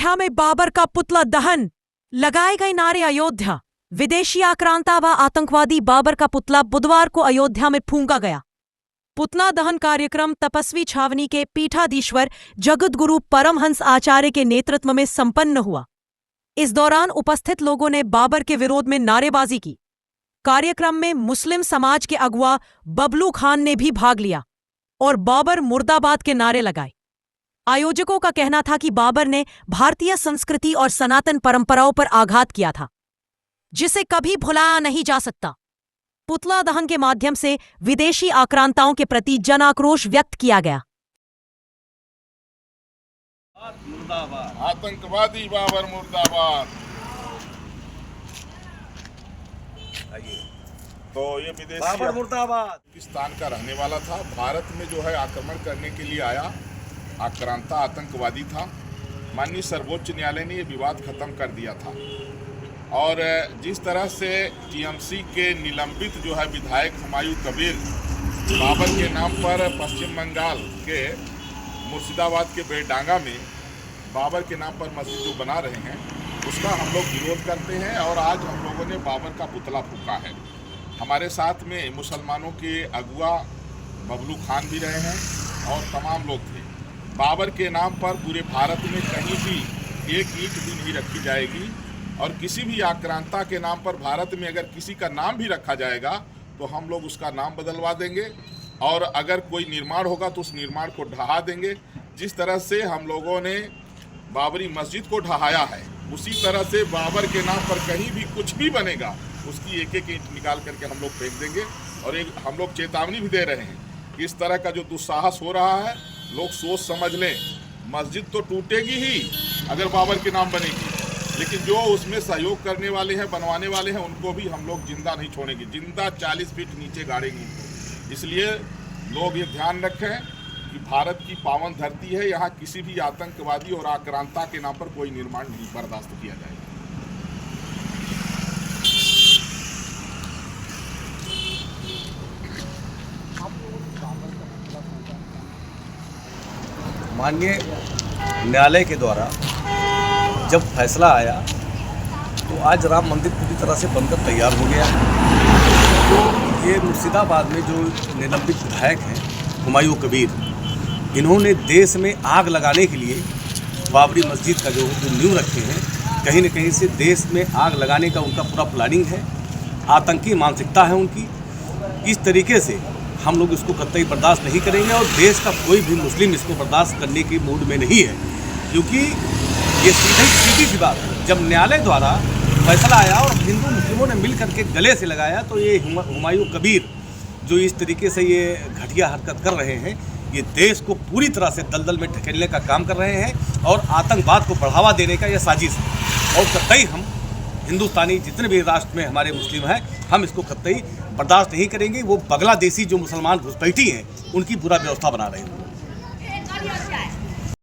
अयोध्या में बाबर का पुतला दहन, लगाए गए नारे अयोध्या। विदेशी आक्रांता व आतंकवादी बाबर का पुतला बुधवार को अयोध्या में फूंका गया। पुतला दहन कार्यक्रम तपस्वी छावनी के पीठाधीश्वर जगतगुरु परमहंस आचार्य के नेतृत्व में संपन्न हुआ। इस दौरान उपस्थित लोगों ने बाबर के विरोध में नारेबाजी की। कार्यक्रम में मुस्लिम समाज के अगुवा बबलू खान ने भी भाग लिया और बाबर मुर्दाबाद के नारे लगाए। आयोजकों का कहना था कि बाबर ने भारतीय संस्कृति और सनातन परंपराओं पर आघात किया था, जिसे कभी भुलाया नहीं जा सकता। पुतला दहन के माध्यम से विदेशी आक्रांताओं के प्रति जन आक्रोश व्यक्त किया गया। आतंकवादी बाबर मुर्दाबाद। तो ये विदेशी बाबर मुर्दाबाद पाकिस्तान का रहने वाला था, भारत में जो है आक्रमण करने के लिए आया, आक्रांता आतंकवादी था। माननीय सर्वोच्च न्यायालय ने ये विवाद खत्म कर दिया था और जिस तरह से टीएमसी के निलंबित जो है विधायक हुमायूं कबीर बाबर के नाम पर पश्चिम बंगाल के मुर्शिदाबाद के बेडांगा में बाबर के नाम पर मस्जिद जो बना रहे हैं, उसका हम लोग विरोध करते हैं और आज हम लोगों ने बाबर का पुतला फूंका है। हमारे साथ में मुसलमानों के अगुआ बबलू खान भी रहे हैं और तमाम लोग थे। बाबर के नाम पर पूरे भारत में कहीं भी एक ईंट भी नहीं रखी जाएगी और किसी भी आक्रांता के नाम पर भारत में अगर किसी का नाम भी रखा जाएगा तो हम लोग उसका नाम बदलवा देंगे और अगर कोई निर्माण होगा तो उस निर्माण को ढहा देंगे। जिस तरह से हम लोगों ने बाबरी मस्जिद को ढहाया है, उसी तरह से बाबर के नाम पर कहीं भी कुछ भी बनेगा उसकी एक एक ईंट निकाल करके हम लोग फेंक देंगे। और एक हम लोग चेतावनी भी दे रहे हैं कि इस तरह का जो दुस्साहस हो रहा है, लोग सोच समझ लें। मस्जिद तो टूटेगी ही अगर बाबर के नाम बनेगी, लेकिन जो उसमें सहयोग करने वाले हैं, बनवाने वाले हैं, उनको भी हम लोग जिंदा नहीं छोड़ेंगे। जिंदा 40 फीट नीचे गाड़ेंगे उनको। इसलिए लोग ये ध्यान रखें कि भारत की पावन धरती है, यहाँ किसी भी आतंकवादी और आक्रांता के नाम पर कोई निर्माण नहीं बर्दाश्त किया जाएगा। माननीय न्यायालय के द्वारा जब फैसला आया तो आज राम मंदिर पूरी तरह से बनकर तैयार हो गया है। तो ये मुर्शिदाबाद में जो निलंबित विधायक हैं हुमायूं कबीर, इन्होंने देश में आग लगाने के लिए बाबरी मस्जिद का जो नींव रखे हैं, कहीं न कहीं से देश में आग लगाने का उनका पूरा प्लानिंग है, आतंकी मानसिकता है उनकी। इस तरीके से हम लोग इसको कतई बर्दाश्त नहीं करेंगे और देश का कोई भी मुस्लिम इसको बर्दाश्त करने के मूड में नहीं है, क्योंकि ये सीधी सी बात है। जब न्यायालय द्वारा फैसला आया और हिंदू मुस्लिमों ने मिल करके गले से लगाया, तो ये हुमायूं कबीर जो इस तरीके से ये घटिया हरकत कर रहे हैं, ये देश को पूरी तरह से दलदल में ढकेलने का काम कर रहे हैं और आतंकवाद को बढ़ावा देने का यह साजिश है। और कतई हम हिंदुस्तानी जितने भी राष्ट्र में हमारे मुस्लिम हैं, हम इसको कतई बर्दाश्त नहीं करेंगे। वो बांग्लादेशी जो मुसलमान घुसपैठी हैं, उनकी बुरा व्यवस्था बना रहे हैं।